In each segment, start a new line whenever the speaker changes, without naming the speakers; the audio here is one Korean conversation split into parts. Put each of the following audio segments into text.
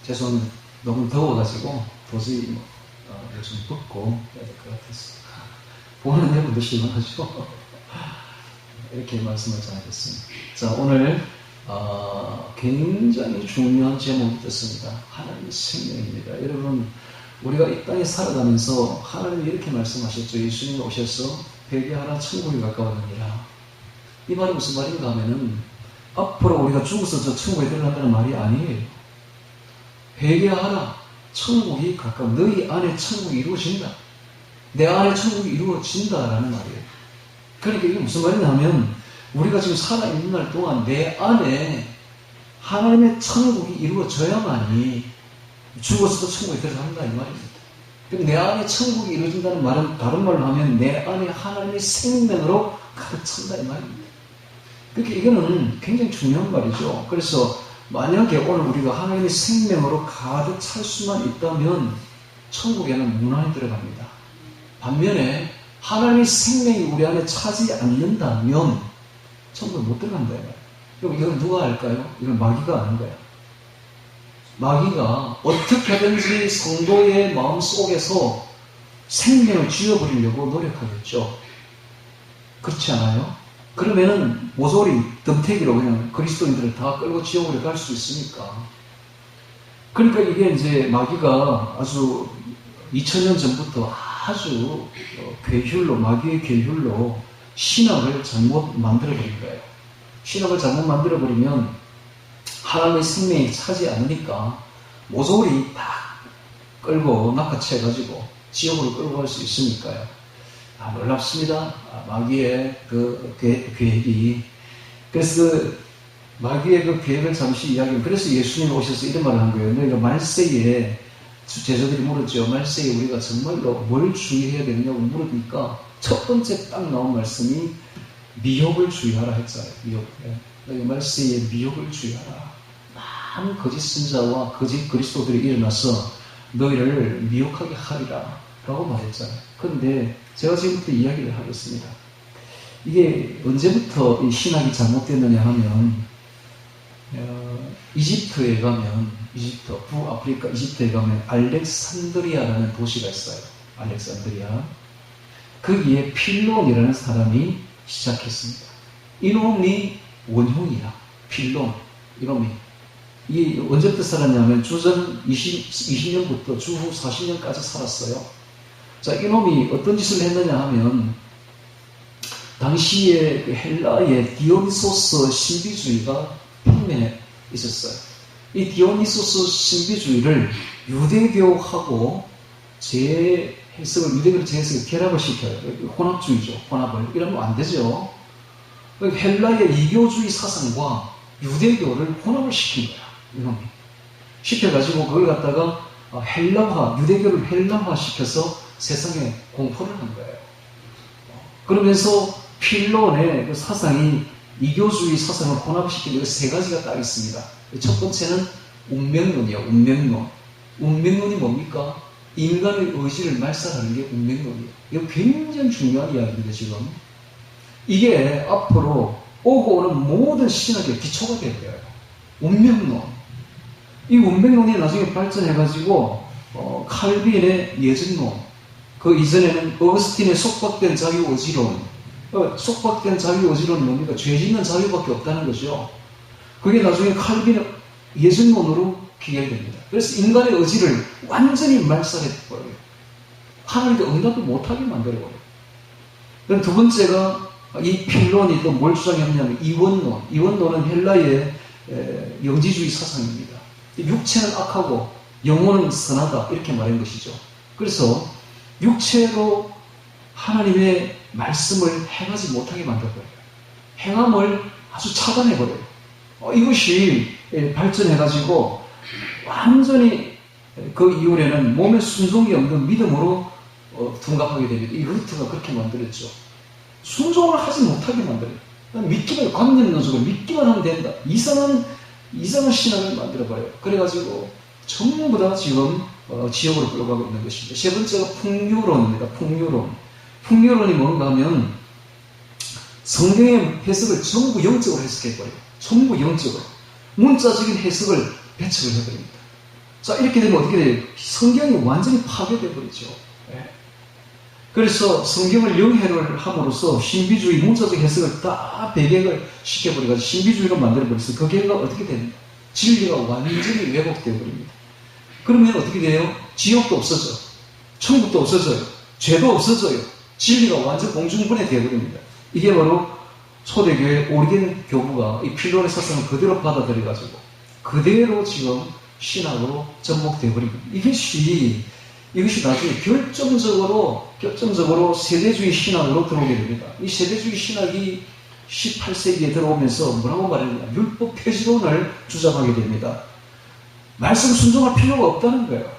죄송합니다. 너무 더워가지고 도저히 요즘 벗고 해야 될 것 같아서 보는 여러분도 실망하죠. 이렇게 말씀을 전하겠습니다. 자, 오늘 굉장히 중요한 제목이 됐습니다. 하나님의 생명입니다. 여러분, 우리가 이 땅에 살아가면서 하나님이 이렇게 말씀하셨죠. 예수님이 오셔서 회개하라, 천국이 가까웠느니라. 이 말이 무슨 말인가 하면은 앞으로 우리가 죽어서 저 천국에 들어간다는 말이 아니에요. 회개하라, 천국이 가까워. 너희 안에 천국이 이루어진다. 내 안에 천국이 이루어진다라는 말이에요. 그러니까 이게 무슨 말이냐 하면 우리가 지금 살아있는 날 동안 내 안에 하나님의 천국이 이루어져야만이 죽어서도 천국에 들어간다 이 말입니다. 그럼 내 안에 천국이 이루어진다는 말은 다른 말로 하면 내 안에 하나님의 생명으로 가득 찬다 이 말입니다. 그렇게 이거는 굉장히 중요한 말이죠. 그래서 만약에 오늘 우리가 하나님의 생명으로 가득 찰 수만 있다면 천국에는 무난히 들어갑니다. 반면에 하나님의 생명이 우리 안에 차지 않는다면 천국에 못 들어간다. 그럼 이건 누가 할까요? 이건 마귀가 하는 거예요. 마귀가 어떻게든지 성도의 마음 속에서 생명을 쥐어버리려고 노력하겠죠. 그렇지 않아요? 그러면은 모조리 덤태기로 그냥 그리스도인들을 다 끌고 지옥으로 갈 수 있으니까. 그러니까 이게 이제 마귀가 아주 2000년 전부터 아주 괴휼로, 마귀의 괴휼로 신학을 잘못 만들어버린 거예요. 신학을 잘못 만들어버리면 하나님의 생명이 차지 않으니까 모조리 다 끌고 낚아채가지고 지옥으로 끌고 갈 수 있으니까요. 놀랍습니다. 마귀의 그 계획이. 그래서 마귀의 그 계획을 잠시 이야기하면, 그래서 예수님이 오셔서 이런 말을 한 거예요. 너희가 말세에, 제자들이 물었죠. 말세에 우리가 정말로 뭘 주의해야 되느냐고 물으니까 첫 번째 딱 나온 말씀이 미혹을 주의하라 했잖아요. 미혹. 너희 말세에 미혹을 주의하라. 많은 거짓 선자와 거짓 그리스도들이 일어나서 너희를 미혹하게 하리라 라고 말했잖아요. 그런데 제가 지금부터 이야기를 하겠습니다. 이게 언제부터 이 신학이 잘못됐느냐 하면 이집트에 가면, 북아프리카 이집트에 가면 알렉산드리아라는 도시가 있어요. 알렉산드리아. 거기에 필론이라는 사람이 시작했습니다. 이놈이 원흉이야. 필론. 이놈이. 이 언제부터 살았냐면 주전 20년부터 주후 40년까지 살았어요. 자, 이놈이 어떤 짓을 했느냐 하면 당시에 그 헬라의 디오니소스 신비주의가 팽배해 있었어요. 이 디오니소스 신비주의를 유대교하고 유대교를 재해석을 결합을 시켜요. 혼합주의죠. 혼합을. 이러면 안 되죠. 헬라의 이교주의 사상과 유대교를 혼합을 시킨 거야. 이놈이. 시켜가지고 그걸 갖다가 헬라화, 유대교를 헬라화 시켜서 세상에 공포를 한 거예요. 그러면서 필론의 그 사상이 이교주의 사상을 혼합시키는 세 가지가 딱 있습니다. 첫 번째는 운명론이에요. 운명론. 운명론이 뭡니까? 인간의 의지를 말살하는 게 운명론이에요. 이거 굉장히 중요한 이야기인데 지금 이게 앞으로 오고 오는 모든 신학의 기초가 될 거예요. 운명론. 이 운명론이 나중에 발전해가지고 칼빈의 예증론, 그 이전에는 어거스틴의 속박된 자유의지론, 속박된 자유의지론이 뭡니까? 죄 짓는 자유밖에 없다는 거죠. 그게 나중에 칼빈의 예증론으로 기결됩니다. 그래서 인간의 의지를 완전히 말살해버려요. 하나님께 응답을 못하게 만들어버려요. 그럼 두 번째가 이 필론이 또 뭘 주장했냐면 이원론. 이원론은 헬라의 영지주의 사상입니다. 육체는 악하고 영혼은 선하다 이렇게 말한 것이죠. 그래서 육체로 하나님의 말씀을 행하지 못하게 만들어버려요. 행함을 아주 차단해버려요. 이것이 발전해가지고 완전히 그 이후에는 몸에 순종이 없는 믿음으로 둔갑하게 됩니다. 이 루트가 그렇게 만들었죠. 순종을 하지 못하게 만들어요. 믿기만, 관념 노숙을 믿기만 하면 된다. 이상한 신앙을 만들어버려요. 그래가지고 전부 다 지금 지옥으로 끌어가고 있는 것입니다. 세 번째가 풍류론입니다. 풍류론이 뭔가 하면 성경의 해석을 전부 영적으로 해석해버려요. 전부 영적으로. 문자적인 해석을 배척을 해버립니다. 자, 이렇게 되면 어떻게 돼요? 성경이 완전히 파괴되어 버리죠. 예. 그래서 성경을 영해를 함으로써 신비주의 문자적 해석을 다 배격을 시켜버려가지고 신비주의로 만들어버렸어요. 그 결과가 어떻게 됩니까? 진리가 완전히 왜곡되어 버립니다. 그러면 어떻게 돼요? 지옥도 없어져요. 천국도 없어져요. 죄도 없어져요. 진리가 완전 공중분해 되어버립니다. 이게 바로 초대교회 오리겐 교부가 이 필로의 사상을 그대로 받아들여가지고 그대로 지금 신학으로 접목되어버린 겁니다. 이것이 나중에 결정적으로 세대주의 신학으로 들어오게 됩니다. 이 세대주의 신학이 18세기에 들어오면서 뭐라고 말했느냐? 율법 폐지론을 주장하게 됩니다. 말씀 순종할 필요가 없다는 거예요.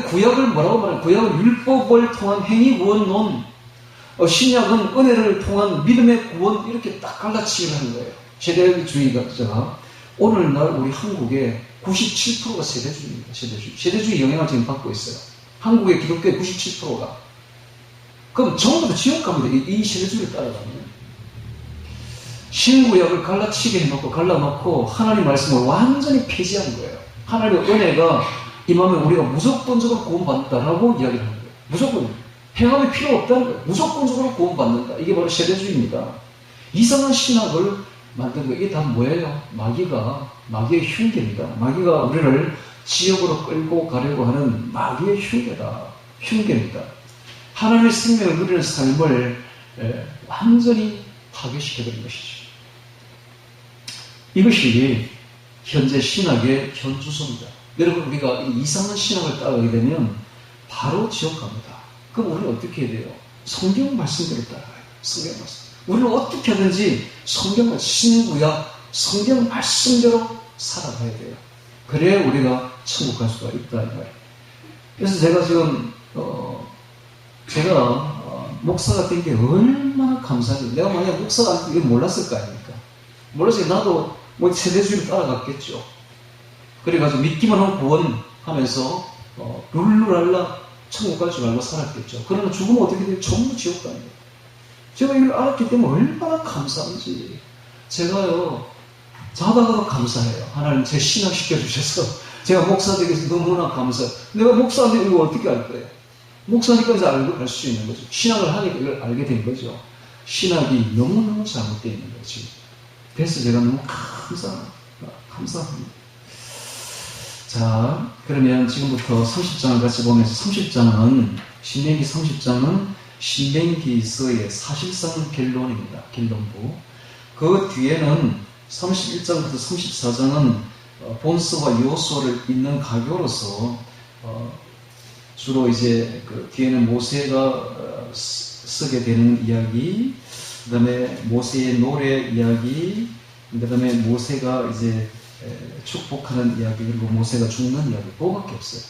구약을 뭐라고 말해요? 구약은 율법을 통한 행위구원론, 신약은 은혜를 통한 믿음의 구원, 이렇게 딱 갈라치기를 하는 거예요. 세대주의가. 오늘날 우리 한국의 97%가 세대주의입니다. 세대주의 영향을 지금 받고 있어요. 한국의 기독교의 97%가. 그럼 전부 다 지옥 갑니다. 이 세대주의를 따라가면. 신구약을 갈라놓고 하나님 말씀을 완전히 폐지한 거예요. 하나님의 은혜가 임하면 우리가 무조건적으로 구원받는다라고 이야기를 하는 거예요. 무조건. 행함이 필요 없다는 거예요. 무조건적으로 구원받는다. 이게 바로 세대주의입니다. 이상한 신학을 만든 거예요. 이게 다 뭐예요? 마귀의 흉계입니다. 마귀가 우리를 지옥으로 끌고 가려고 하는 마귀의 흉계입니다. 하나님의 생명을 누리는 삶을 완전히 파괴시켜버린 것이죠. 이것이 현재 신학의 현주소입니다. 여러분, 우리가 이상한 신학을 따르게 되면 바로 지옥 갑니다. 그럼 우리는 어떻게 해야 돼요? 성경 말씀대로 따라가요. 성경 말씀. 우리는 어떻게 하든지 성경을 신구약, 성경 말씀대로 살아가야 돼요. 그래야 우리가 천국 갈 수가 있다 이 말이에요. 그래서 제가 지금 목사가 된 게 얼마나 감사해요. 내가 만약 목사가 이거 몰랐을 거 아닙니까? 몰랐으니 나도 뭐 세대주의를 따라갔겠죠. 그래가지고 믿기만 하고 구원하면서 룰루랄라 천국 갈 줄 알고 살았겠죠. 그러나 죽으면 어떻게 돼요? 전부 지옥 갑니다. 제가 이걸 알았기 때문에 얼마나 감사한지. 제가요, 자다가도 감사해요. 하나님 제 신학 시켜주셔서 제가 목사 되기 위해서 너무나 감사해요. 내가 목사인데 이거 어떻게 알 거예요? 목사니까 이제 알 수 있는 거죠. 신학을 하니까 이걸 알게 된 거죠. 신학이 너무너무 잘못되어 있는 거죠. 그래서 제가 너무 감사합니다. 자, 그러면 지금부터 30장을 같이 보면서 30장은, 신명기 30장은 신명기서의 사실상 결론입니다. 결론부. 그 뒤에는 31장부터 34장은 본서와 요소를 잇는 가교로서 주로 이제 그 뒤에는 모세가 쓰게 되는 이야기, 그 다음에 모세의 노래 이야기, 그 다음에 모세가 이제 축복하는 이야기, 그리고 모세가 죽는 이야기, 그거밖에 없어요.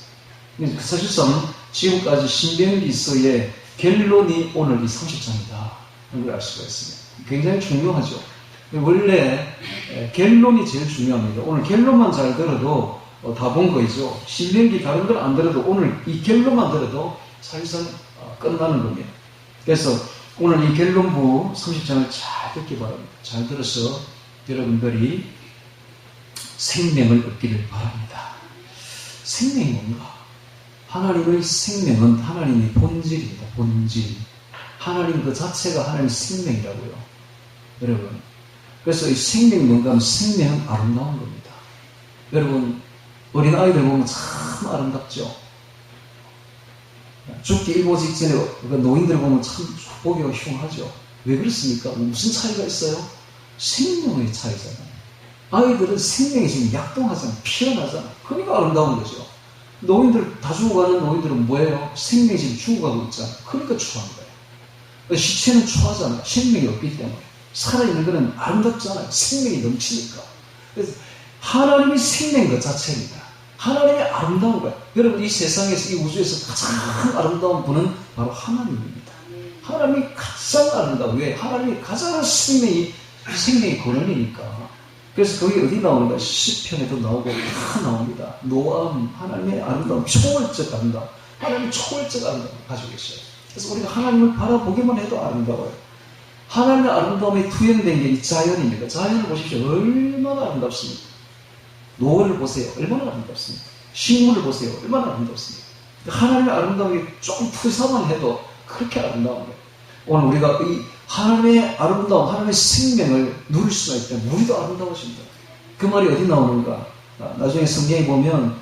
사실상 지금까지 신명기서의 결론이 오늘 이 30장이다 하는 걸 알 수가 있습니다. 굉장히 중요하죠. 원래 결론이 제일 중요합니다. 오늘 결론만 잘 들어도 다 본 거이죠. 신명기 다른 걸 안 들어도 오늘 이 결론만 들어도 사실상 끝나는 겁니다. 그래서 오늘 이 결론부 30장을 잘 듣기 바랍니다. 잘 들어서 여러분들이 생명을 얻기를 바랍니다. 생명이 뭔가? 하나님의 생명은 하나님의 본질입니다. 본질. 하나님 그 자체가 하나님의 생명이라고요. 여러분. 그래서 이 생명이 뭔가 하면 생명은 아름다운 겁니다. 여러분, 어린 아이들 보면 참 아름답죠. 죽기 일보 직전에 노인들 보면 참 보기가 흉하죠. 왜 그렇습니까? 무슨 차이가 있어요? 생명의 차이잖아요. 아이들은 생명이 지금 약동하잖아요. 피어나잖아요. 그러니까 아름다운 거죠. 노인들, 다 죽어가는 노인들은 뭐예요? 생명이 지금 죽어가고 있잖아요. 그러니까 추한 거예요. 시체는 추하잖아요. 생명이 없기 때문에. 살아있는 것은 아름답잖아요. 생명이 넘치니까. 그래서 하나님이 생명 그 자체입니다. 하나님이 아름다운 거예요. 여러분, 이 세상에서, 이 우주에서 가장 아름다운 분은 바로 하나님입니다. 하나님이 가장 아름다워. 왜? 하나님이 가장 생명이 근원이니까. 그래서 거기 어디 나오는가? 시편에도 나오고 다 나옵니다. 노암, 하나님의 아름다움, 초월적 아름다움. 하나님이 초월적 아름다움을 가지고 계셔요. 그래서 우리가 하나님을 바라보기만 해도 아름다워요. 하나님의 아름다움이 투영된 게 이 자연입니다. 자연을 보십시오. 얼마나 아름답습니까? 노을을 보세요. 얼마나 아름답습니까? 식물을 보세요. 얼마나 아름답습니까? 하나님의 아름다움이 좀 투사만 해도 그렇게 아름다운 거예요. 오늘 우리가 이 하나님의 아름다움, 하나님의 생명을 누릴 수가 있기 때문에 우리도 아름다워진다. 그 말이 어디 나오는가? 나중에 성경에 보면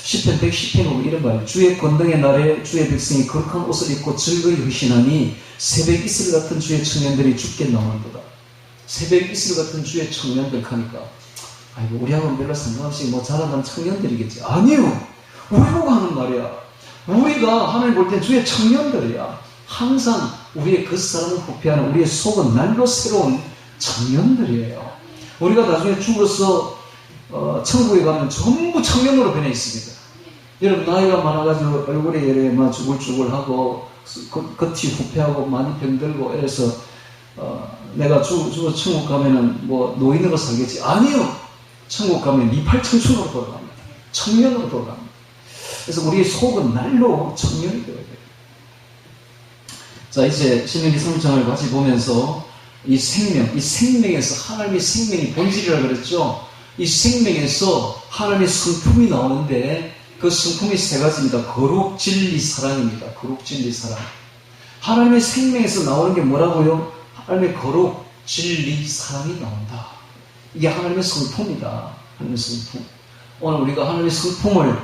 시편 110편에 보면 이런 말이에요. 주의 권능의 날에 주의 백성이 거룩한 옷을 입고 즐거이 hø시나니 새벽 이슬 같은 주의 청년들이 죽게 나오는도다. 새벽 이슬 같은 주의 청년들 하니까 아이고 우리하고는 별로 상관없이 뭐 자라난 청년들이겠지. 아니요. 우리 보고 하는 말이야. 우리가 하나님 볼 때 주의 청년들이야. 항상 우리의 겉사람은 후패하는 우리의 속은 날로 새로운 청년들이에요. 우리가 나중에 죽어서 천국에 가면 전부 청년으로 변해 있습니다. 여러분 나이가 많아가지고 얼굴이 이래 막 쭈글쭈글하고 겉이 후패하고 많이 병들고 이래서 내가 죽어서 천국 가면은 뭐 노인으로 살겠지. 아니요. 천국 가면 이팔청춘으로 돌아갑니다. 청년으로 돌아갑니다. 그래서 우리의 속은 날로 청년이 되어야 돼요. 자, 이제 신명기 3장을 같이 보면서 이 생명, 이 생명에서 하나님의 생명이 본질이라고 그랬죠. 이 생명에서 하나님의 성품이 나오는데 그 성품이 세 가지입니다. 거룩, 진리, 사랑입니다. 거룩, 진리, 사랑. 하나님의 생명에서 나오는 게 뭐라고요? 하나님의 거룩, 진리, 사랑이 나온다. 이게 하나님의 성품이다. 하나님의 성품. 오늘 우리가 하나님의 성품을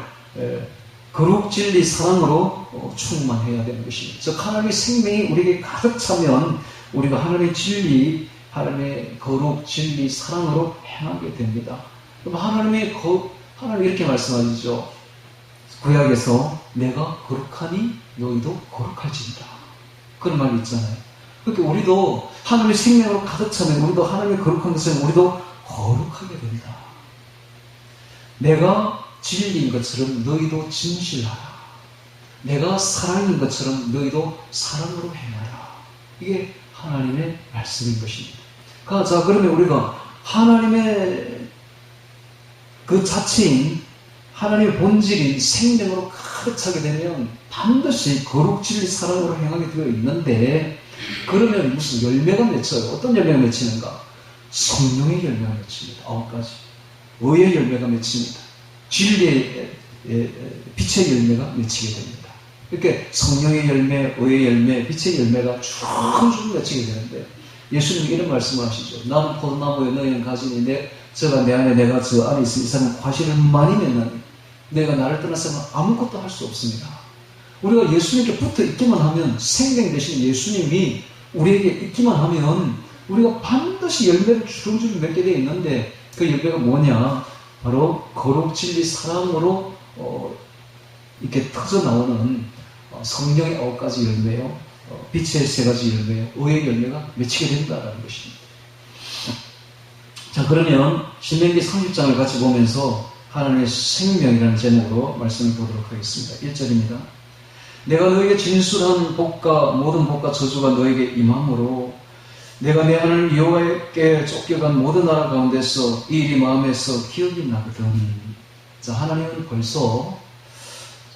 거룩, 진리, 사랑으로 충만해야 되는 것입니다. 즉 하나님의 생명이 우리에게 가득 차면 우리가 하나님의 진리, 하나님의 거룩, 진리, 사랑으로 행하게 됩니다. 그럼 하나님 이렇게 말씀하시죠. 구약에서 내가 거룩하니 너희도 거룩할지니라. 그런 말이 있잖아요. 그러니까 우리도 하나님의 생명으로 가득 차면 우리도 하나님의 거룩한 것을 우리도 거룩하게 된다. 내가 진리인 것처럼 너희도 진실하라. 내가 사랑인 것처럼 너희도 사랑으로 행하라. 이게 하나님의 말씀인 것입니다. 자, 그러면 우리가 하나님의 그 자체인 하나님의 본질인 생명으로 가득 차게 되면 반드시 거룩, 진리, 사랑으로 행하게 되어 있는데 그러면 무슨 열매가 맺혀요? 어떤 열매가 맺히는가? 성령의 열매가 맺힙니다. 9가지. 의의 열매가 맺힙니다. 진리의 빛의 열매가 맺히게 됩니다. 이렇게 성령의 열매, 의의 열매, 빛의 열매가 쭉쭉 맺히게 되는데 예수님이 이런 말씀을 하시죠. 나는 포도나무에 너희는 가지니 저가 내 안에 내가 저 안에 있으면 이 사람은 과실을 많이 맺나니 내가 나를 떠나서는 아무것도 할 수 없습니다. 우리가 예수님께 붙어 있기만 하면 생명 되신 예수님이 우리에게 있기만 하면 우리가 반드시 열매를 주렁주렁 맺게 되어 있는데 그 열매가 뭐냐? 바로 거룩, 진리, 사랑으로 이렇게 터져 나오는 성령의 9가지 열매요, 빛의 3가지 열매요, 의의 열매가 맺히게 된다는 것입니다. 자, 그러면 신명기 30장을 같이 보면서 하나님의 생명이라는 제목으로 말씀을 보도록 하겠습니다. 1절입니다. 내가 너에게 진술한 복과 모든 복과 저주가 너에게 임함으로 내가 내 하나님 여호와께 쫓겨간 모든 나라 가운데서 이 일이 마음에서 기억이 나거든. 자, 하나님은 벌써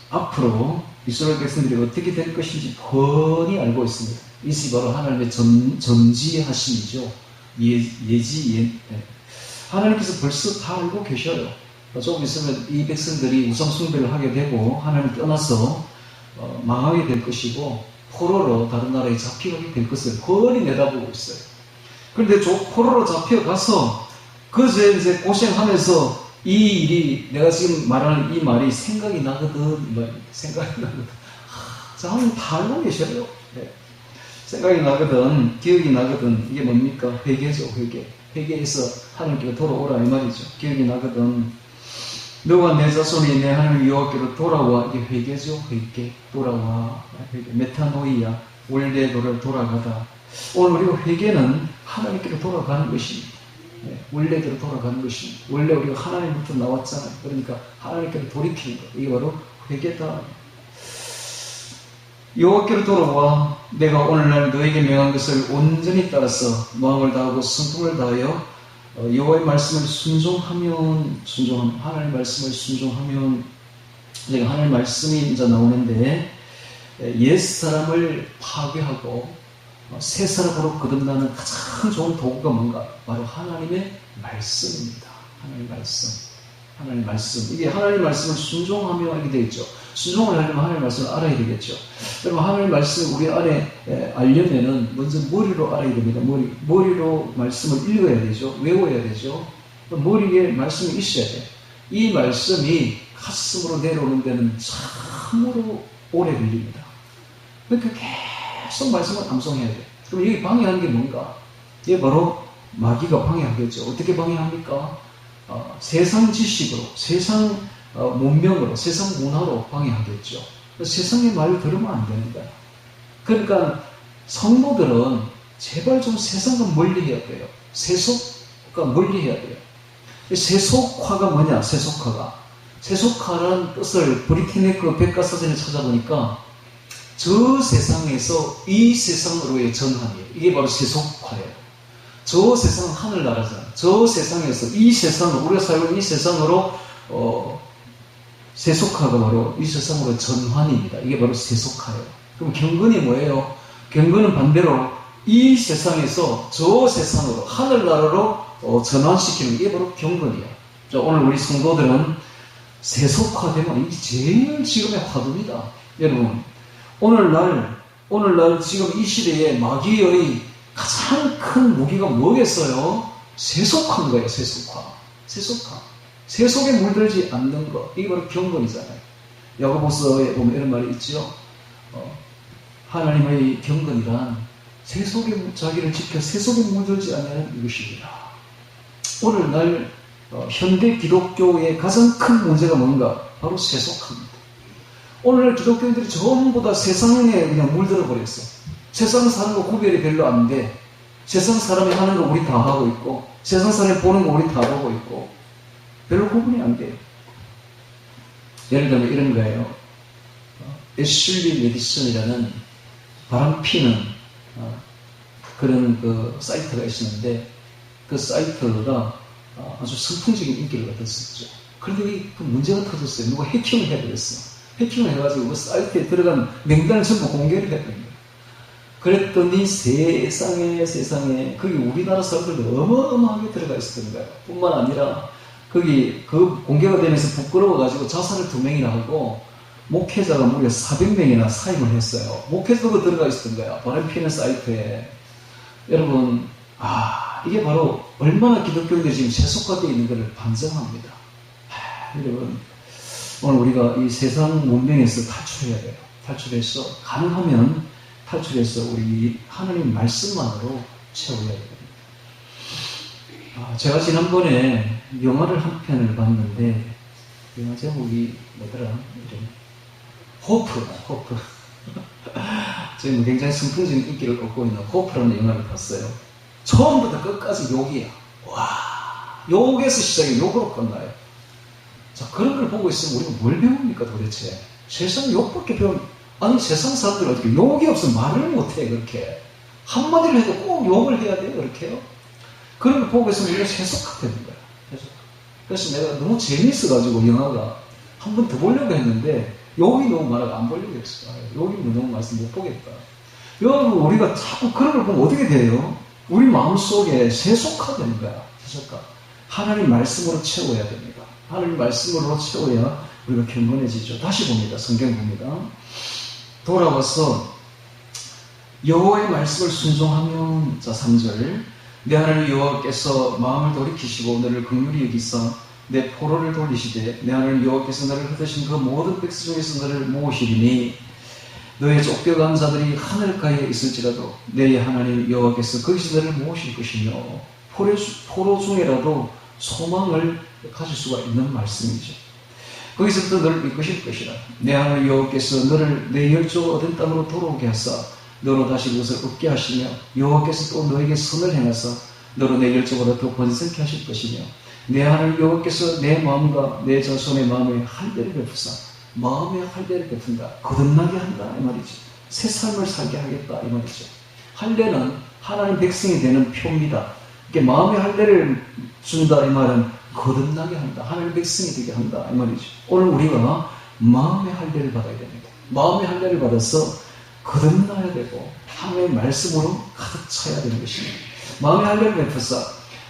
앞으로 이스라엘 백성들이 어떻게 될 것인지 뻔히 알고 있습니다. 이것이 바로 하나님의 전지하심이죠. 하나님께서 벌써 다 알고 계셔요. 조금 있으면 이 백성들이 우상숭배를 하게 되고 하나님을 떠나서 망하게 될 것이고 포로로 다른 나라에 잡혀가게 될 것을 뻔히 내다보고 있어요. 그런데 포로로 잡혀가서 그제 이제 고생하면서 이 일이 내가 지금 말하는 이 말이 생각이 나거든. 생각이 나거든. 자, 하나님 다 알고 계셔요. 네. 생각이 나거든, 기억이 나거든. 이게 뭡니까? 회개죠, 회개. 회개해서 하나님께로 돌아오라 이 말이죠. 기억이 나거든. 너와 내 자손이 내 하나님 여호와께로 돌아와. 이게 회개죠. 회개. 돌아와. 회개. 메타노이야. 원래도를 돌아가다. 오늘 우리가 회개는 하나님께로 돌아가는 것입니다. 네, 원래대로 돌아가는 것입니다. 원래 우리가 하나님부터 나왔잖아요. 그러니까 하나님께로 돌이키는 것. 이게 바로 회개다. 여호와께로 돌아와. 내가 오늘날 너에게 명한 것을 온전히 따라서 마음을 다하고 성품을 다하여 여호와의 말씀을 순종하면 하나님의 말씀을 순종하면 내가 하나님의 말씀이 이제 나오는데 옛 사람을 파괴하고 새 사람으로 거듭나는 가장 좋은 도구가 뭔가? 바로 하나님의 말씀입니다. 하나님의 말씀. 하나님 말씀. 이게 하나님 말씀을 순종하며 하게 되어 있죠. 순종을 하려면 하나님 말씀을 알아야 되겠죠. 여러분, 하나님 말씀 우리 안에 알려면은 먼저 머리로 알아야 됩니다. 머리로 말씀을 읽어야 되죠. 외워야 되죠. 머리에 말씀이 있어야 돼요. 이 말씀이 가슴으로 내려오는 데는 참으로 오래 걸립니다. 그러니까 계속 말씀을 암송해야 돼요. 그럼 여기 방해하는 게 뭔가? 이게 바로 마귀가 방해하겠죠. 어떻게 방해합니까? 세상 지식으로, 세상 문명으로, 세상 문화로 방해하겠죠. 세상의 말을 들으면 안 되는 거야. 그러니까 성도들은 제발 좀 세상과 멀리 해야 돼요. 세속과 멀리 해야 돼요. 세속화가 뭐냐? 세속화라는 뜻을 브리티네크 백과사전에 찾아보니까 저 세상에서 이 세상으로의 전환이에요. 이게 바로 세속화예요. 저 세상은 하늘나라잖아요. 저 세상에서 이 세상으로, 우리가 살고 있는 이 세상으로 세속화가 바로 이 세상으로 전환입니다. 이게 바로 세속화예요. 그럼 경건이 뭐예요? 경건은 반대로 이 세상에서 저 세상으로, 하늘나라로 전환시키는 게 바로 경건이에요. 오늘 우리 성도들은 세속화되면 이게 제일 지금의 화두입니다. 여러분, 오늘날 지금 이 시대에 마귀의 가장 큰 무기가 뭐겠어요? 세속화인 거예요. 세속화. 세속에 물들지 않는 것. 이게 바로 경건이잖아요. 야고보서에 보면 이런 말이 있죠. 하나님의 경건이란 자기를 지켜 세속에 물들지 않는 이것입니다. 오늘날 현대 기독교의 가장 큰 문제가 뭔가? 바로 세속화입니다. 오늘날 기독교인들이 전부 다 세상에 그냥 물들어 버렸어. 세상 사는 거 구별이 별로 안 돼. 세상 사람이 하는 거 우리 다 하고 있고, 세상 사람이 보는 거 우리 다 보고 있고, 별로 구분이 안 돼요. 예를 들면 이런 거예요. 애슐리 메디슨이라는 바람 피는 그런 그 사이트가 있었는데, 그 사이트가 아주 선풍적인 인기를 얻었었죠. 그런데 그 문제가 터졌어요. 누가 해킹을 해버렸어. 해킹을 해가지고 그 사이트에 들어간 명단을 전부 공개를 했던 거예요. 그랬더니 세상에 거기 우리나라 사람들도 어마어마하게 들어가 있었던 거예요. 뿐만 아니라 거기 그 공개가 되면서 부끄러워가지고 자살을 2명이나 하고 목회자가 무려 400명이나 사임을 했어요. 목회자도 들어가 있었던 거예요. 바람 피는 사이트에. 여러분, 이게 바로 얼마나 기독교인들이 지금 세속화되어 있는 것을 반성합니다. 여러분, 오늘 우리가 이 세상 문명에서 탈출해야 돼요. 가능하면 탈출해서 우리 하나님 말씀만으로 채워야 됩니다. 제가 지난번에 영화를 한 편을 봤는데, 영화 제목이 뭐더라? 호프. 지금 굉장히 선풍적인 인기를 얻고 있는 호프라는 영화를 봤어요. 처음부터 끝까지 욕이야. 욕에서 시작해 욕으로 끝나요. 자, 그런 걸 보고 있으면 우리가 뭘 배웁니까 도대체? 세상 욕밖에 아니 세상 사람들은 어떻게 욕이 없으면 말을 못해 그렇게. 한마디를 해도 꼭 욕을 해야 돼요 그렇게요? 그런 걸 보고 있으면 우리가 세속화되는 거야. 그래서 내가 너무 재밌어가지고 영화가 한 번 더 보려고 했는데 욕이 너무 많아서 안 보려고 했어. 욕이 너무 많아서 못 보겠다. 여러분, 우리가 자꾸 그런 걸 보면 어떻게 돼요? 우리 마음속에 세속화되는 거야. 세속화. 하나님 말씀으로 채워야 됩니다. 하나님 말씀으로 채워야 우리가 경건해지죠. 다시 봅니다. 성경 봅니다. 돌아와서 여호와의 말씀을 순종하면, 자 3절, 내 하나님 여호와께서 마음을 돌이키시고 너를 긍휼히 여기사 내 포로를 돌리시되 내 하나님 여호와께서 너를 흩으신 그 모든 백성 중에서 너를 모으시리니 너의 쫓겨간 자들이 하늘가에 있을지라도 내 하나님 여호와께서 거기서 너를 모으실 것이며, 포로 중에라도 소망을 가질 수가 있는 말씀이죠. 거기서부터 너를 이끄실 것이라. 내 하나님 여호와께서 너를 내 열조가 얻은 땅으로 돌아오게 하사 너로 다시 그것을 얻게 하시며, 여호와께서 또 너에게 선을 행하사 너로 내 열조보다 더 번성케 하실 것이며, 내 하나님 여호와께서 내 마음과 내 자손의 마음에 할례를 베푸사, 마음에 할례를 베푼다, 거듭나게 한다 이 말이죠. 새 삶을 살게 하겠다 이 말이죠. 할례는 하나님 백성이 되는 표입니다. 이게 마음에 할례를 준다 이 말은 거듭나게 한다, 하나님 백성이 되게 한다 이 말이죠. 오늘 우리가 마음의 할례를 받아야 됩니다. 마음의 할례를 받아서 거듭나야 되고 하나님의 말씀으로 가득 차야 되는 것입니다. 마음의 할례를 베푸사,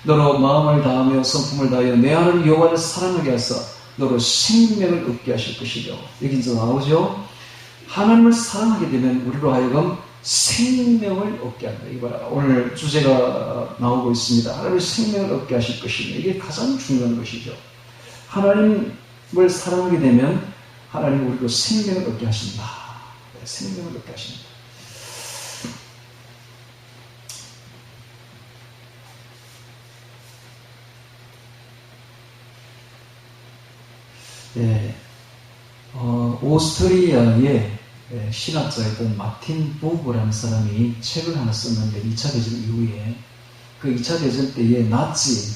너로 마음을 다하며 성품을 다하여 내 하나님 여호와를 사랑하게 하사 너로 생명을 얻게 하실 것이죠. 여기 이제 나오죠. 하나님을 사랑하게 되면 우리로 하여금 생명을 얻게 한다. 이거라. 오늘 주제가 나오고 있습니다. 하나님의 생명을 얻게 하실 것이며 이게 가장 중요한 것이죠. 하나님을 사랑하게 되면 하나님은 우리로 생명을 얻게 하신다. 생명을 얻게 하신다. 예, 오스트리아의 신학자였던 마틴 부브라는 사람이 책을 하나 썼는데 2차 대전 이후에 그 2차 대전 때에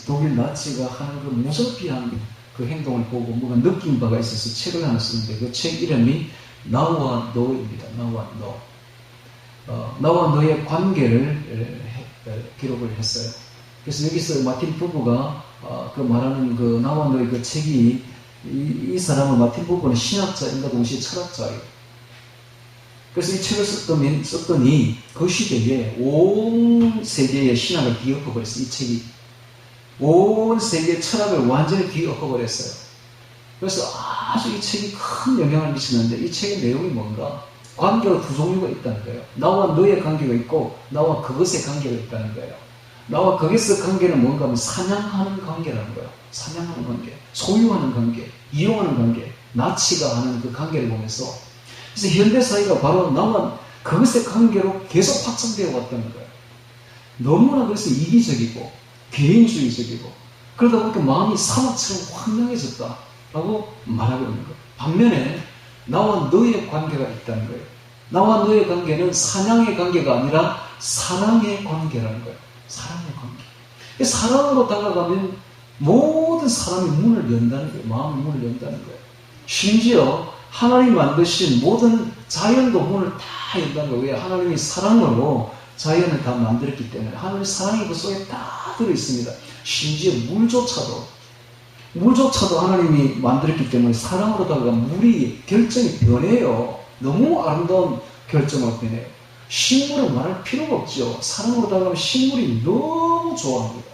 독일 나치가 하는 그 무자비한 그 행동을 보고 뭔가 느낀 바가 있어서 책을 하나 썼는데 그 책 이름이 나와 너입니다. 나와 너. 나와 너의 관계를 기록을 했어요. 그래서 여기서 마틴 부브가 그 말하는 그 나와 너의 그 책이 이 사람은 마틴 부브는 신학자인가 동시에 철학자예요. 그래서 이 책을 썼더니 그 시대에 온 세계의 신학을 뒤엎어버렸어요. 이 책이 온 세계의 철학을 완전히 뒤엎어버렸어요. 그래서 아주 이 책이 큰 영향을 미치는데 이 책의 내용이 뭔가? 관계가 두 종류가 있다는 거예요. 나와 너의 관계가 있고 나와 그것의 관계가 있다는 거예요. 나와 그것의 관계는 뭔가 하면 사냥하는 관계라는 거예요. 사냥하는 관계, 소유하는 관계, 이용하는 관계, 나치가 하는 그 관계를 보면서 그래서 현대사회가 바로 나와 그것의 관계로 계속 확장되어 왔다는 거예요. 너무나 그래서 이기적이고 개인주의적이고 그러다 보니까 마음이 사막처럼 황량해졌다라고 말하고 있는 거예요. 반면에 나와 너의 관계가 있다는 거예요. 나와 너의 관계는 사냥의 관계가 아니라 사랑의 관계라는 거예요. 사랑의 관계. 사랑으로 다가가면 모든 사람이 문을 연다는 거예요. 마음의 문을 연다는 거예요. 심지어 하나님이 만드신 모든 자연도 문을 다 연다는 거예요. 왜? 하나님이 사랑으로 자연을 다 만들었기 때문에 하나님의 사랑이 그 속에 다 들어있습니다. 심지어 물조차도 하나님이 만들었기 때문에 사랑으로 다가가면 물이 결정이 변해요. 너무 아름다운 결정을 변해요. 식물은 말할 필요가 없죠. 사랑으로 다가가면 식물이 너무 좋아합니다.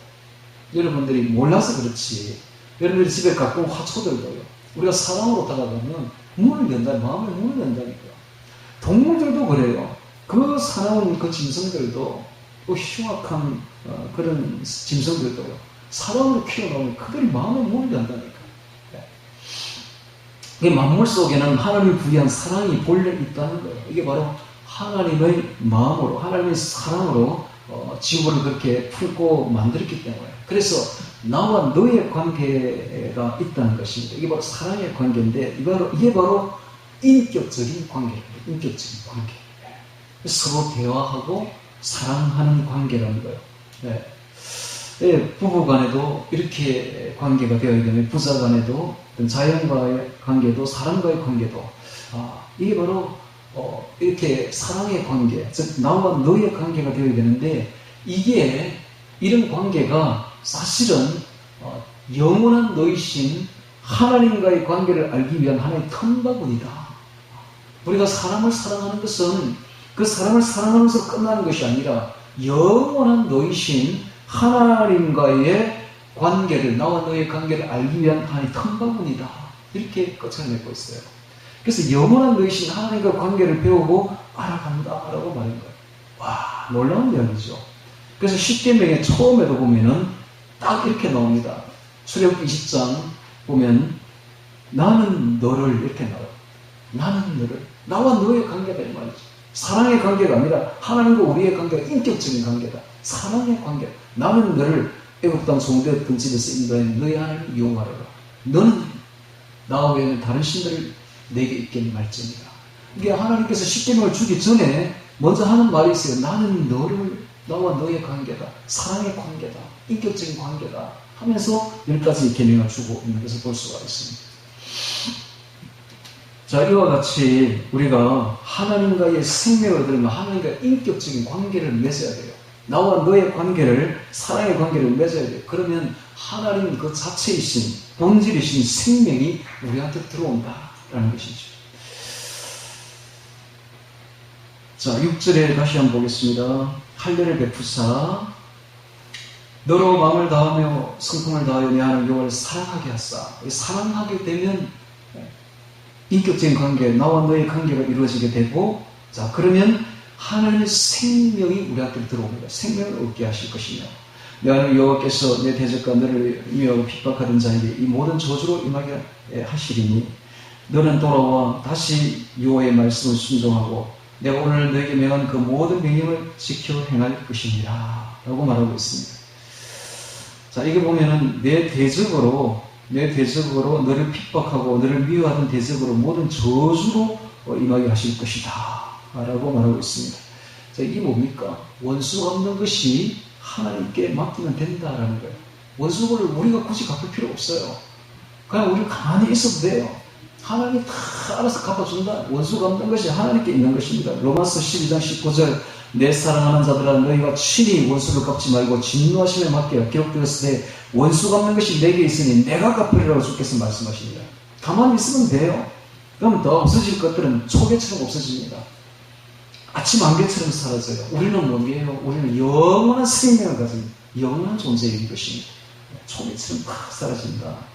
여러분들이 몰라서 그렇지. 여러분들이 집에 갖고 온 화초들도요. 우리가 사랑으로 다가가면 문을 연다, 마음의 문을 연다니까요. 동물들도 그래요. 그 사나운 그 짐승들도, 그 흉악한 그런 짐승들도요. 사랑으로 키워놓으면 그들이 마음의 문을 연다니까요. 네. 만물 속에는 하나님이 부여한 사랑이 본래 있다는 거예요. 이게 바로 하나님의 마음으로, 하나님의 사랑으로 지구를 그렇게 품고 만들었기 때문에. 그래서 나와 너의 관계가 있다는 것입니다. 이게 바로 사랑의 관계인데 이게 바로 인격적인 관계입니다. 인격적인 관계. 서로 대화하고 사랑하는 관계라는 거예요. 네. 네, 부부 간에도 이렇게 관계가 되어야 되면 부자 간에도 자연과의 관계도 사람과의 관계도 이게 바로 이렇게 사랑의 관계, 즉 나와 너의 관계가 되어야 되는데 이게 이런 관계가 사실은 영원한 너이신 하나님과의 관계를 알기 위한 하나의 틈바구니다. 우리가 사람을 사랑하는 것은 그 사람을 사랑하면서 끝나는 것이 아니라 영원한 너이신 하나님과의 관계를, 나와 너의 관계를 알기 위한 하나의 틈바구니다. 이렇게 끝을 맺고 있어요. 그래서 영원한 너이신 하나님과 관계를 배우고 알아간다라고 말한 거예요. 와, 놀라운 이야기죠. 그래서 십계명의 처음에도 보면은 딱 이렇게 나옵니다. 출애굽기 20장 보면 나는 너를 이렇게 나와요. 나는 너를, 나와 너의 관계다 이 말이죠. 사랑의 관계가 아니라 하나님과 우리의 관계가 인격적인 관계다. 사랑의 관계. 나는 너를 애굽 땅 송되었던 집에서 인도해 너의 하나님을 이용하라라. 너는 나와 외에는 다른 신들을 내게 있게 말지니라. 이게 하나님께서 십계명을 주기 전에 먼저 하는 말이 있어요. 나는 너를, 나와 너의 관계다. 사랑의 관계다. 인격적인 관계다. 하면서 10가지 계명을 주고 있는 것을 볼 수가 있습니다. 자, 이와 같이 우리가 하나님과의 생명을 얻으려면 하나님과 인격적인 관계를 맺어야 돼요. 나와 너의 관계를, 사랑의 관계를 맺어야 돼요. 그러면 하나님 그 자체이신, 본질이신 생명이 우리한테 들어온다라는 것이죠. 자, 6절에 다시 한번 보겠습니다. 할례를 베푸사 너로 마음을 다하며 성품을 다하여 내 하나님 여호와를 사랑하게 하사. 사랑하게 되면 인격적인 관계, 나와 너의 관계가 이루어지게 되고, 자, 그러면 하나님의 생명이 우리한테 들어옵니다. 생명을 얻게 하실 것이며, 내 하나님 여호와께서 내 대적과 너를 미워하고 핍박하던 자에게 이 모든 저주로 임하게 하시리니, 너는 돌아와 다시 여호와의 말씀을 순종하고 내가 오늘 너에게 명한 그 모든 명령을 지켜 행할 것이니라 라고 말하고 있습니다. 자, 이게 보면은 내 대적으로 너를 핍박하고 너를 미워하던 대적으로 모든 저주로 임하게 하실 것이다 라고 말하고 있습니다. 자, 이게 뭡니까? 원수가 없는 것이 하나님께 맡기면 된다라는 거예요. 원수를 우리가 굳이 갚을 필요 없어요. 그냥 우리 가만히 있어도 돼요. 하나님이 다 알아서 갚아준다. 원수가 없는 것이 하나님께 있는 것입니다. 로마서 12장 19절 내 사랑하는 자들아 너희가 친히 원수를 갚지 말고 진노하심에 맡겨 기록되었을 때 원수가 없는 것이 내게 있으니 내가 갚으리라고 주께서 말씀하십니다. 가만히 있으면 돼요. 그럼 더 없어질 것들은 초계처럼 없어집니다. 아침 안개처럼 사라져요. 우리는 뭐예요? 우리는 영원한 생명을 가진 영원한 존재인 것입니다. 초계처럼 팍 사라진다.